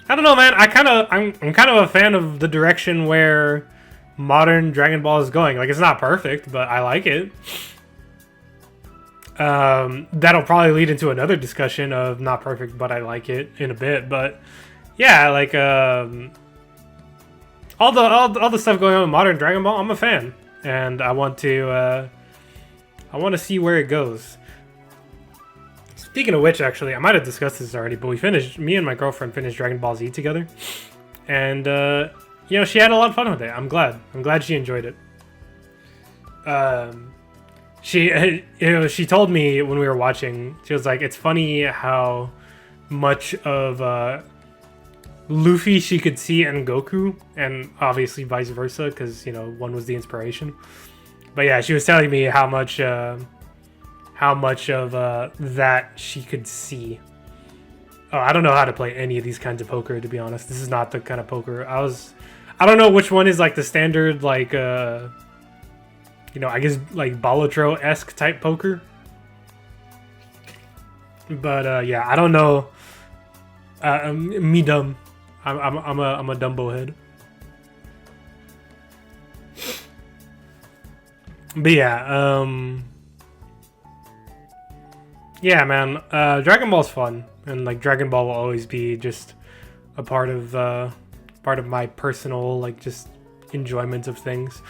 don't know, man. I'm kind of a fan of the direction where modern Dragon Ball is going. Like, it's not perfect, but I like it. That'll probably lead into another discussion of not perfect, but I like it in a bit. But yeah, like all the stuff going on with modern Dragon Ball, I'm a fan, and I want to see where it goes. Speaking of which, actually, I might have discussed this already, but me and my girlfriend finished Dragon Ball Z together. And, you know, she had a lot of fun with it. I'm glad she enjoyed it. She told me when we were watching, she was like, it's funny how much of Luffy she could see in Goku, and obviously vice versa, because, you know, one was the inspiration. But yeah, she was telling me how much of that she could see. Oh, I don't know how to play any of these kinds of poker, to be honest. This is not the kind of poker. I don't know which one is like the standard, like, you know, I guess like Balatro-esque type poker. But yeah, I don't know. Me dumb. I'm a Dumbo head. But yeah, yeah, man. Dragon Ball's fun, and like Dragon Ball will always be just a part of my personal like just enjoyment of things.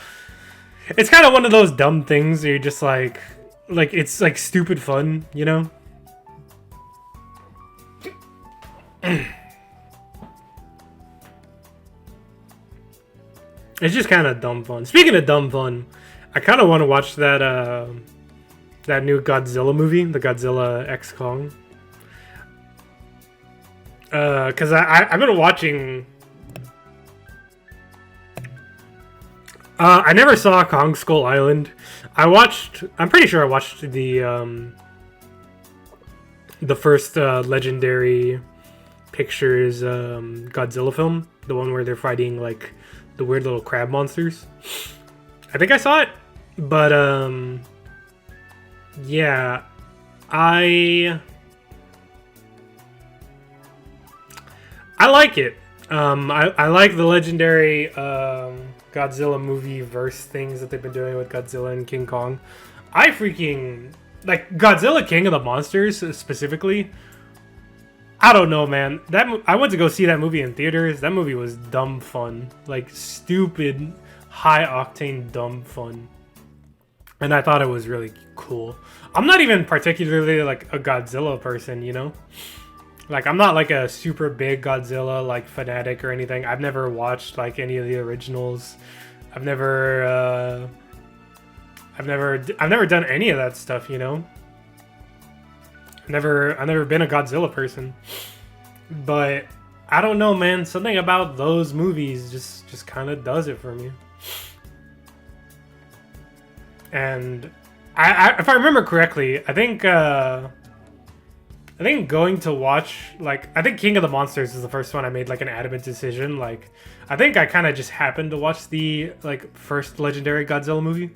It's kind of one of those dumb things where you're just like it's like stupid fun, you know? It's just kind of dumb fun. Speaking of dumb fun, I kind of want to watch that that new Godzilla movie, the Godzilla X Kong. Because I've been watching. I never saw Kong Skull Island. I'm pretty sure I watched the first Legendary Pictures Godzilla film, the one where they're fighting like the weird little crab monsters. I think I saw it, but yeah, I like it. I like the Legendary Godzilla movie verse things that they've been doing with Godzilla and King Kong. I freaking like Godzilla King of the Monsters specifically. I don't know, man. I went to go see that movie in theaters. That movie was dumb fun, like stupid, high octane dumb fun, and I thought it was really cool. I'm not even particularly like a Godzilla person, you know. Like I'm not like a super big Godzilla like fanatic or anything. I've never watched like any of the originals. I've never done any of that stuff, you know. I've never been a Godzilla person, but I don't know, man. Something about those movies just kind of does it for me. And if I remember correctly, I think going to watch, like, I think King of the Monsters is the first one I made, like, an adamant decision. Like, I think I kind of just happened to watch the, like, first legendary Godzilla movie.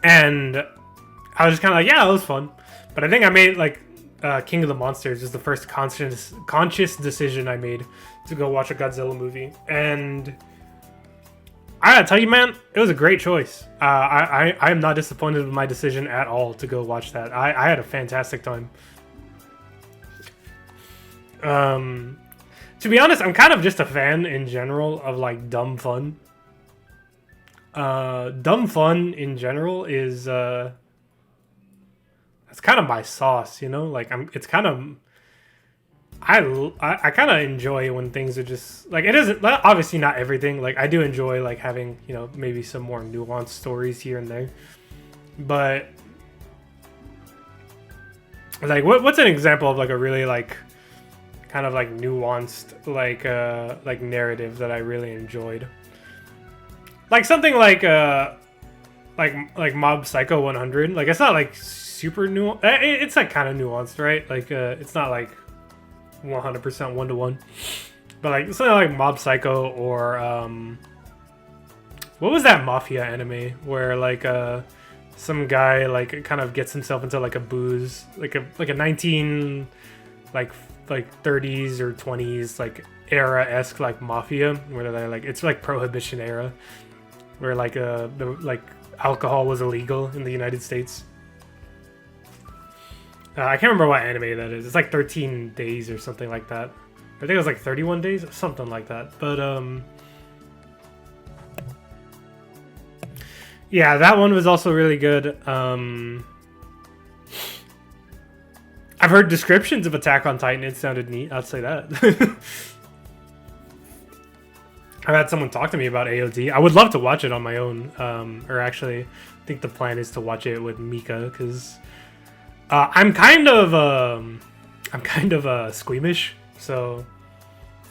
And I was just kind of like, yeah, that was fun. But I think I made, like, King of the Monsters is the first conscious decision I made to go watch a Godzilla movie. And I gotta tell you, man, it was a great choice. I am not disappointed with my decision at all to go watch that. I had a fantastic time. To be honest, I'm kind of just a fan in general of, like, dumb fun. Dumb fun in general is it's kind of my sauce, you know. Like, it's kind of I kind of enjoy when things are just like, it isn't obviously not everything. Like, I do enjoy, like, having, you know, maybe some more nuanced stories here and there. But like, what's an example of, like, a really, like, kind of, like, nuanced, like narrative that I really enjoyed? Like something like Mob Psycho 100. Like, it's not like super nuanced. It's like kind of nuanced, right? Like, it's not like 100% one-to-one, but like something like Mob Psycho, or what was that mafia anime where, like, some guy, like, kind of gets himself into, like, a booze, like a 19 like 30s or 20s, like, era-esque, like, mafia, where they're like, it's like Prohibition era, where, like, like, alcohol was illegal in the United States. I can't remember what anime that is. It's like 13 days or something like that. I think it was like 31 days or something like that. But yeah, that one was also really good. I've heard descriptions of Attack on Titan. It sounded neat. I'd say that. I've had someone talk to me about AOD. I would love to watch it on my own. Or actually, I think the plan is to watch it with Mika, because I'm kind of squeamish. So,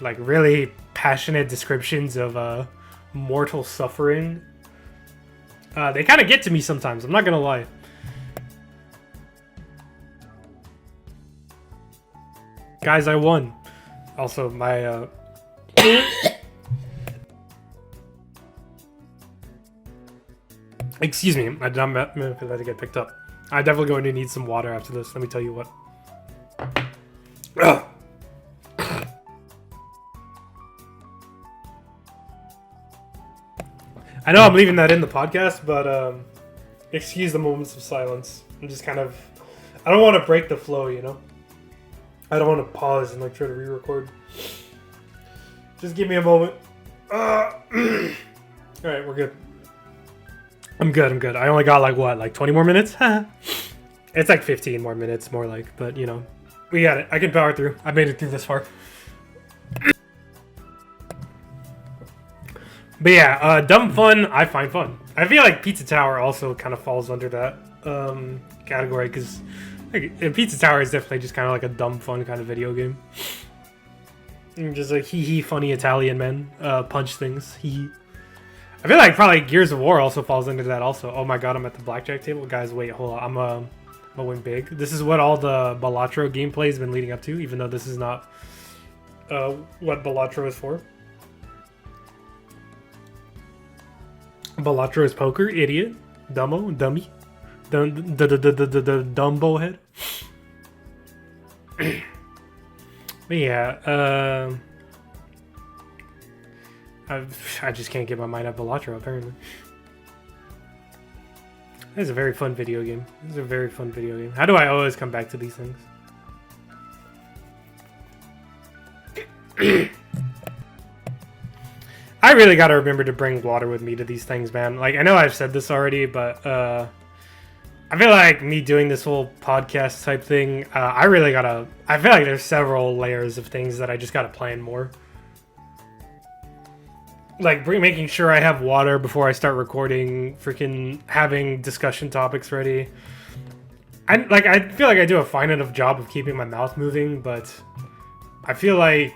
like, really passionate descriptions of mortal suffering, they kind of get to me sometimes. I'm not gonna lie. Guys, I won. Also, my excuse me, I did not mean for that to get picked up. I'm definitely going to need some water after this, let me tell you what. Ugh. I know I'm leaving that in the podcast, but excuse the moments of silence. I'm just kind of, I don't want to break the flow, you know? I don't want to pause and, like, try to re-record. Just give me a moment. Alright, we're good. I'm good. I only got, like, what, like 20 more minutes? It's like 15 more minutes, more like, but, you know, we got it. I can power through. I made it through this far. But yeah, dumb fun, I find fun. I feel like Pizza Tower also kind of falls under that category, because, like, Pizza Tower is definitely just kind of like a dumb fun kind of video game. Just like hee funny Italian men punch things. Hee. I feel like probably Gears of War also falls into that also. Oh my god, I'm at the blackjack table. Guys, wait, hold on. I'm gonna win big. This is what all the Balatro gameplay has been leading up to, even though this is not what Balatro is for. Balatro is poker, idiot. Dummy. Dumbo head. But yeah, I just can't get my mind out Balatro, apparently. It's a very fun video game. How do I always come back to these things? I really gotta remember to bring water with me to these things, man. Like, I know I've said this already, but I feel like me doing this whole podcast type thing, I feel like there's several layers of things that I just gotta plan more. like making sure I have water before I start recording, freaking having discussion topics ready. I feel like I do a fine enough job of keeping my mouth moving, but I feel like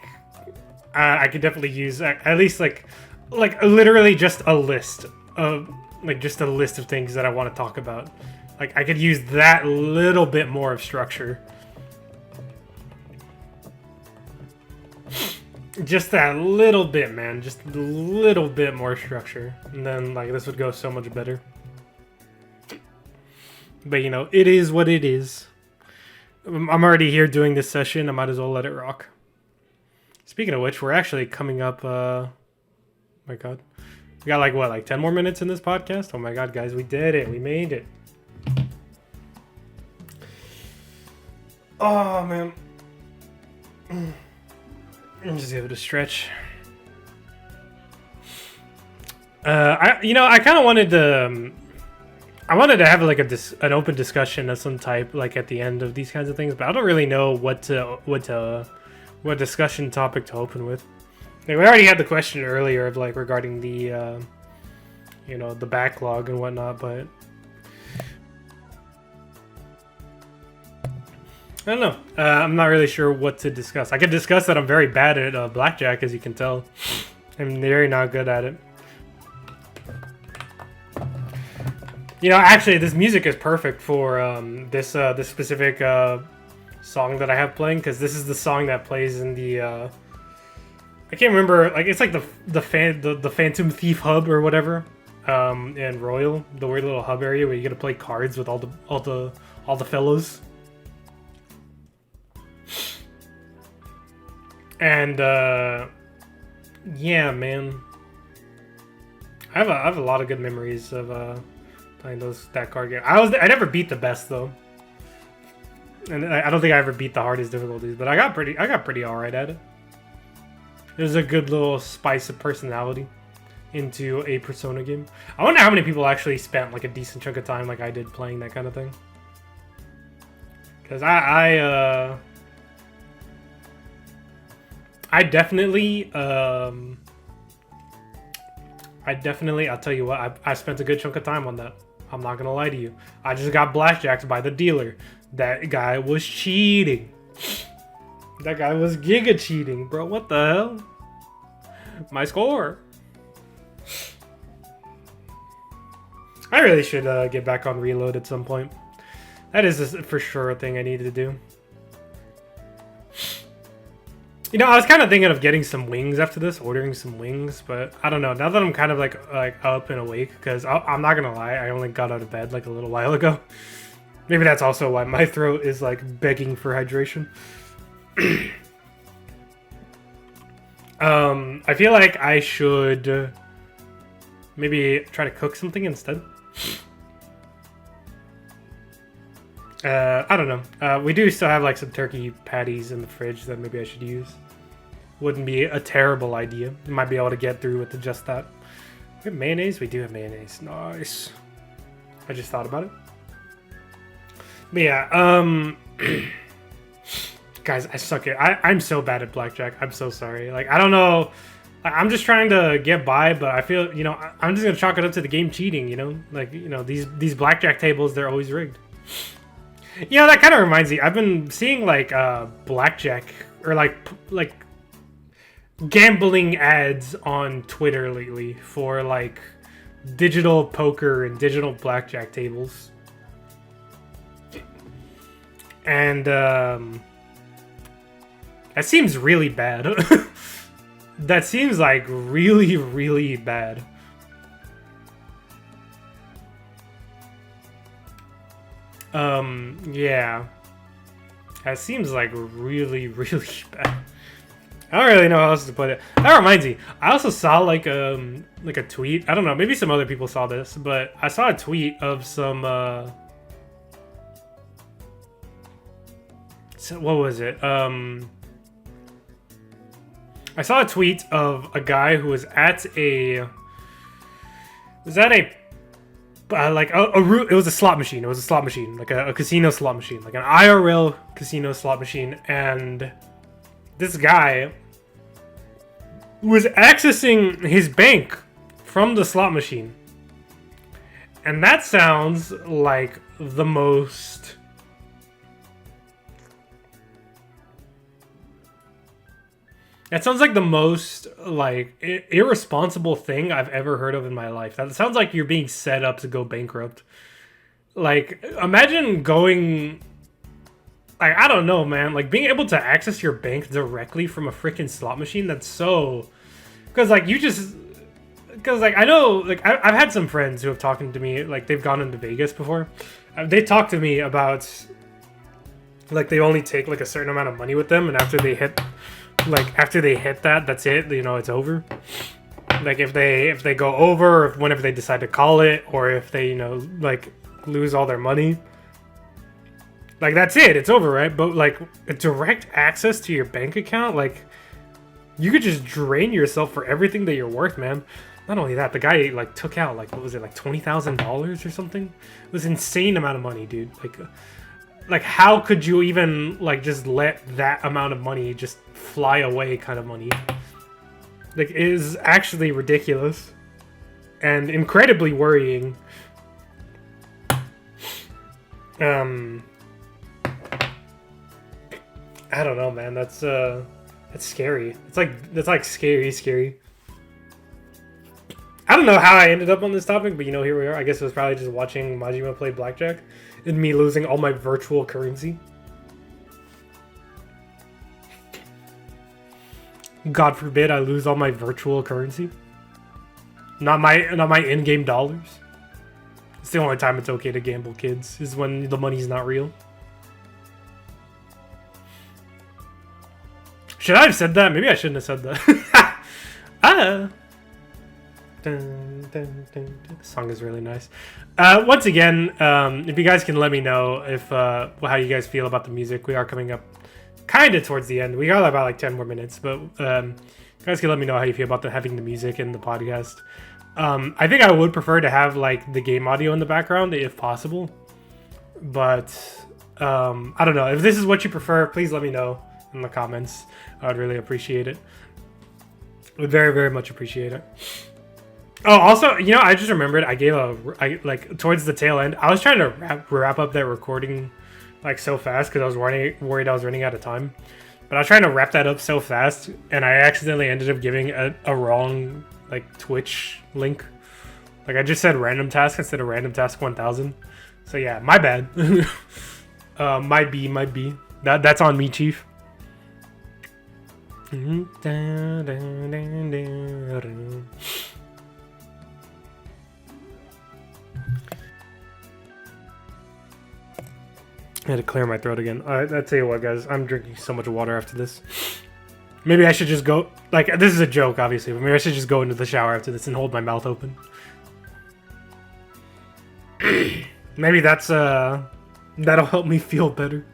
I could definitely use at least like literally just a list of just a list of things that I want to talk about. Like I could use that little bit more of structure. Just that little bit, man. Just a little bit more structure. And then, like, this would go so much better. But, you know, it is what it is. I'm already here doing this session. I might as well let it rock. Speaking of which, we're actually coming up, oh my god. We got, like, what, like 10 more minutes in this podcast? Oh my god, guys, we did it. We made it. Oh, man. Just give it a stretch. I kind of wanted to. I wanted to have like an open discussion of some type, like at the end of these kinds of things, but I don't really know what discussion topic to open with. Like, we already had the question earlier of like regarding the, the backlog and whatnot, but I don't know. I'm not really sure what to discuss. I could discuss that I'm very bad at blackjack, as you can tell. I'm very not good at it. You know, actually, this music is perfect for this specific song that I have playing, because this is the song that plays in the I can't remember, like it's like the Phantom Thief hub or whatever, in Royal, the weird little hub area where you get to play cards with all the fellows. And yeah, man, I have a lot of good memories of playing that card game. I never beat the best though, and I don't think I ever beat the hardest difficulties, but I got pretty alright at it. There's a good little spice of personality into a Persona game. I wonder how many people actually spent like a decent chunk of time like I did playing that kind of thing. Because I definitely, I'll tell you what, I spent a good chunk of time on that. I'm not gonna lie to you. I just got blackjacked by the dealer. That guy was cheating. That guy was giga cheating, bro. What the hell? My score. I really should get back on Reload at some point. That is for sure a thing I need to do. You know, I was kind of thinking of getting some wings after this, ordering some wings, but I don't know. Now that I'm kind of like up and awake, because I'm not gonna lie, I only got out of bed like a little while ago. Maybe that's also why my throat is like begging for hydration. I feel like I should maybe try to cook something instead. I don't know. We do still have like some turkey patties in the fridge that maybe I should use. Wouldn't be a terrible idea. Might be able to get through with just that. We have mayonnaise? We do have mayonnaise. Nice. I just thought about it. But yeah, guys, I suck at I'm so bad at blackjack. I'm so sorry. Like, I don't know. I'm just trying to get by, but I feel, you know, I'm just gonna chalk it up to the game cheating, you know? Like, you know, these blackjack tables, they're always rigged. You know, that kind of reminds me. I've been seeing like blackjack or like gambling ads on Twitter lately for like digital poker and digital blackjack tables. And that seems really bad. That seems like really, really bad. Yeah. That seems like really, really bad. I don't really know how else to put it. That reminds me. I also saw like a tweet. I don't know. Maybe some other people saw this, but I saw a tweet of some. So what was it? I saw a tweet of a guy who was at a. Was that a? It was a slot machine. It was a slot machine, like a casino slot machine, like an IRL casino slot machine. And this guy was accessing his bank from the slot machine. And that sounds like the most... That sounds like the most, like, irresponsible thing I've ever heard of in my life. That sounds like you're being set up to go bankrupt. Like, imagine going... Like, I don't know, man. Like, being able to access your bank directly from a freaking slot machine, that's so... Because, like, you just... Because, like, I know... Like, I've had some friends who have talked to me, like, they've gone into Vegas before. They talked to me about... Like, they only take, like, a certain amount of money with them, and after they hit... Like, after they hit that, that's it. You know, it's over. Like, if they go over, or whenever they decide to call it, or if they, you know, like, lose all their money, like, that's it. It's over, right? But, like, a direct access to your bank account, like, you could just drain yourself for everything that you're worth, man. Not only that, the guy, like, took out, like, what was it, like, $20,000 or something? It was an insane amount of money, dude. Like, how could you even, like, just let that amount of money just fly away kind of money? Like, it is actually ridiculous. And incredibly worrying. I don't know, man. That's scary. That's like scary. I don't know how I ended up on this topic, but, you know, here we are. I guess it was probably just watching Majima play blackjack and me losing all my virtual currency. God forbid I lose all my virtual currency. Not my in-game dollars. It's the only time it's okay to gamble, kids, is when the money's not real. Should I have said that? Maybe I shouldn't have said that. The song is really nice. Once again, if you guys can let me know if how you guys feel about the music. We are coming up kind of towards the end. We got about like 10 more minutes, but you guys can let me know how you feel about having the music in the podcast. I think I would prefer to have like the game audio in the background if possible, but I don't know. If this is what you prefer, please let me know in the comments. I would really appreciate it. Would very, very much appreciate it. Oh, also, you know, I just remembered I like towards the tail end, I was trying to wrap up that recording like so fast because I was worried I was running out of time. But I was trying to wrap that up so fast, and I accidentally ended up giving a wrong like Twitch link. Like I just said random task instead of random task 1000. So yeah, my bad. Might be. That's on me, Chief. I had to clear my throat again. I tell you what, guys, I'm drinking so much water after this. Maybe I should just go... Like, this is a joke, obviously, but maybe I should just go into the shower after this and hold my mouth open. Maybe that's, that'll help me feel better.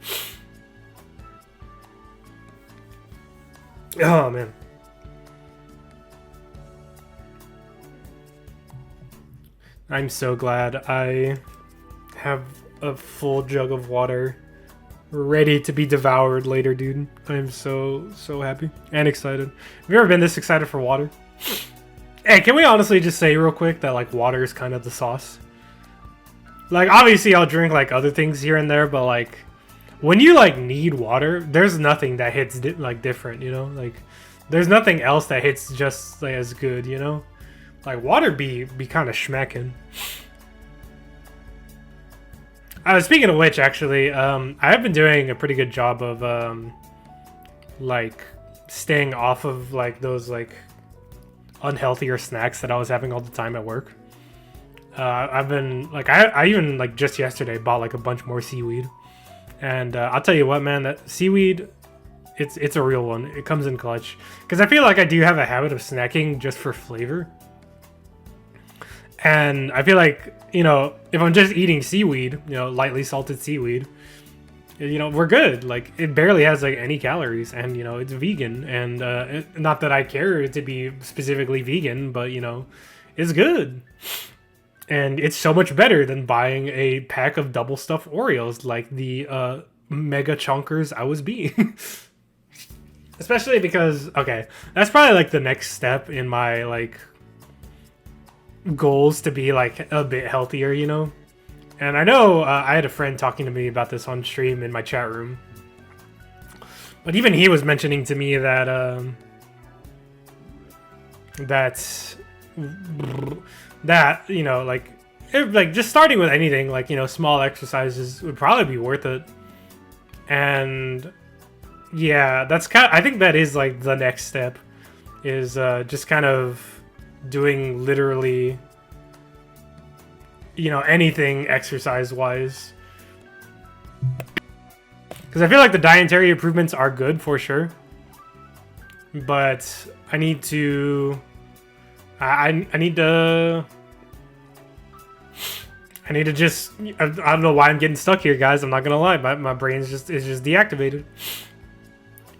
Oh, man. I'm so glad I have a full jug of water ready to be devoured later, dude. I'm so happy and excited. Have you ever been this excited for water? Hey, can we honestly just say real quick that like water is kind of the sauce? Like obviously I'll drink like other things here and there, but like when you like need water, there's nothing that hits like different, you know? Like there's nothing else that hits just like as good, you know? Like water be kind of schmecking. Speaking of which, actually, I have been doing a pretty good job of, like, staying off of, like, those, like, unhealthier snacks that I was having all the time at work. I've been, like, I even, like, just yesterday bought, like, a bunch more seaweed. And I'll tell you what, man, that seaweed, it's a real one. It comes in clutch. Because I feel like I do have a habit of snacking just for flavor. And I feel like, you know, if I'm just eating seaweed, you know, lightly salted seaweed, you know, we're good. Like, it barely has, like, any calories. And, you know, it's vegan. And not that I care to be specifically vegan, but, you know, it's good. And it's so much better than buying a pack of double stuffed Oreos like the mega chonkers I was being. Especially because, okay, that's probably like the next step in my like goals to be like a bit healthier, you know? And I know I had a friend talking to me about this on stream in my chat room. But even he was mentioning to me that that you know, like just starting with anything, like, you know, small exercises would probably be worth it. And yeah, that's kind of, I think that is like the next step, is just kind of doing literally, you know, anything exercise wise. Because I feel like the dietary improvements are good for sure, but I need to I need to just, I don't know why I'm getting stuck here, guys. I'm not gonna lie, my brain is just deactivated.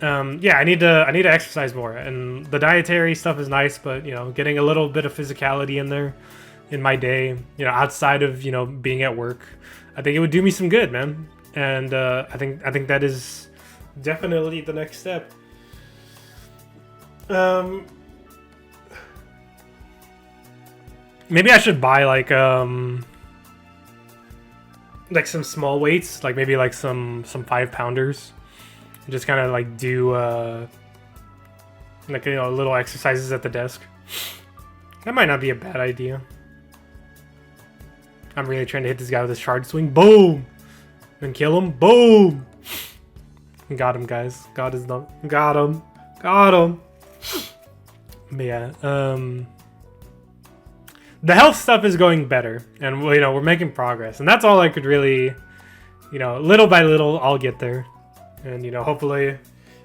Yeah, I need to exercise more, and the dietary stuff is nice, but, you know, getting a little bit of physicality in there in my day, you know, outside of, you know, being at work, I think it would do me some good, man. And I think that is definitely the next step. Maybe I should buy like some small weights, like maybe like some 5-pounders, and just kind of like do like, you know, little exercises at the desk. That might not be a bad idea. I'm really trying to hit this guy with a shard swing. Boom! And kill him. Boom! Got him, guys. Got his done. Got him. Got him. But yeah, the health stuff is going better, and, you know, we're making progress, and that's all I could really, you know, little by little, I'll get there. And, you know, hopefully,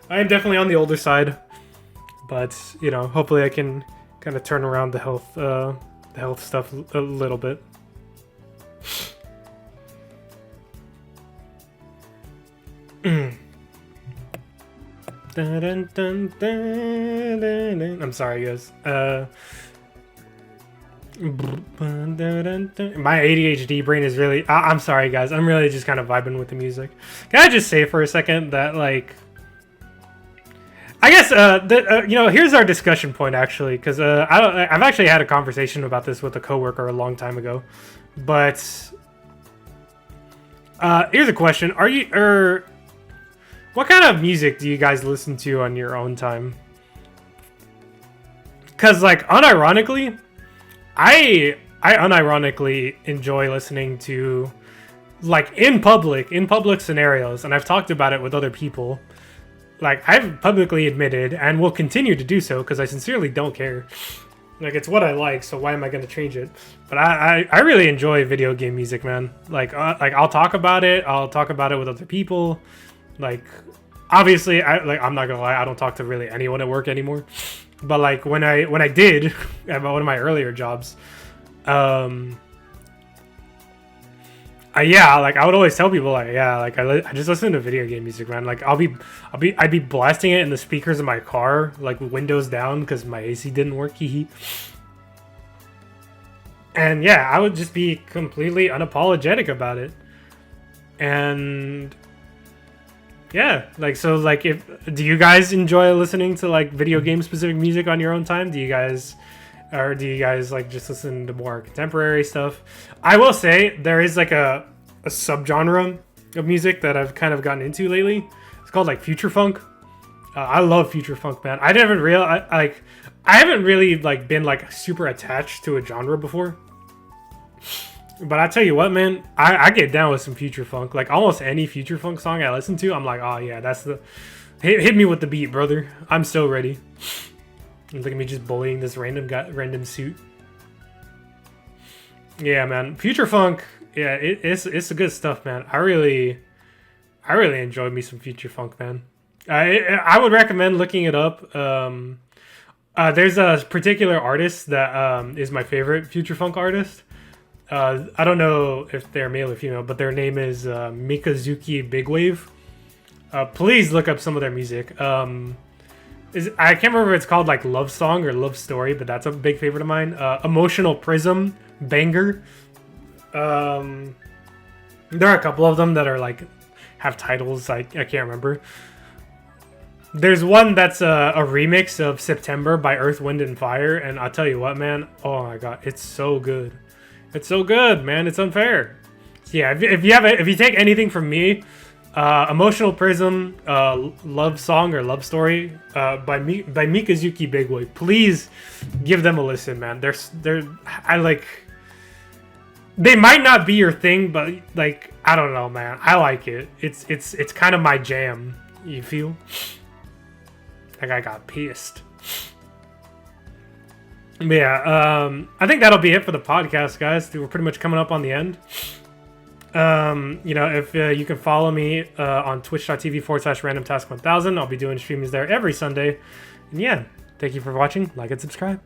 I am definitely on the older side, but, you know, hopefully I can kind of turn around the health stuff a little bit. I'm sorry, guys. My ADHD brain is really... I'm sorry, guys. I'm really just kind of vibing with the music. Can I just say for a second that, like... I guess, you know, here's our discussion point, actually, because I've actually had a conversation about this with a coworker a long time ago. But... here's a question. What kind of music do you guys listen to on your own time? Because, like, unironically... I unironically enjoy listening to, like, in public scenarios, and I've talked about it with other people. Like, I've publicly admitted, and will continue to do so, because I sincerely don't care. Like, it's what I like, so why am I going to change it? But I really enjoy video game music, man. Like I'll talk about it. I'll talk about it with other people. Like, obviously, I'm not gonna lie, I don't talk to really anyone at work anymore. But, like, when I did at one of my earlier jobs, yeah, like, I would always tell people, like, yeah, like, I just listen to video game music, man. Like, I'd be blasting it in the speakers of my car, like, windows down, because my AC didn't work. And yeah, I would just be completely unapologetic about it. And yeah, like, so, like, do you guys enjoy listening to, like, video game specific music on your own time? Do you guys like just listen to more contemporary stuff? I will say there is like a subgenre of music that I've kind of gotten into lately. It's called, like, future funk. I love future funk, man. I haven't really, like, been, like, super attached to a genre before. But I tell you what, man, I get down with some future funk. Like, almost any future funk song I listen to, I'm like, oh yeah, that's the... Hit me with the beat, brother. I'm so ready. Look at me just bullying this random suit. Yeah, man. Future funk, yeah, it's the good stuff, man. I really enjoyed me some future funk, man. I would recommend looking it up. There's a particular artist that is my favorite future funk artist. I don't know if they're male or female, but their name is Mikazuki Bigwave. Please look up some of their music. I can't remember if it's called, like, Love Song or Love Story, but that's a big favorite of mine. Emotional Prism, banger. There are a couple of them that are, like, have titles I can't remember. There's one that's a remix of September by Earth, Wind, and Fire, and I'll tell you what, man. Oh my god, it's so good. It's so good, man. It's unfair. So yeah, if you take anything from me, Emotional Prism, Love Song or Love Story, by Mikazuki Bigboy. Please give them a listen, man. They might not be your thing, but like I don't know, man. I like it. It's kind of my jam. You feel? Like I got pissed. But yeah, I think that'll be it for the podcast, guys. We're pretty much coming up on the end. You know, if you can follow me on twitch.tv/randomtask1000, I'll be doing streamings there every Sunday. And yeah, thank you for watching. Like and subscribe.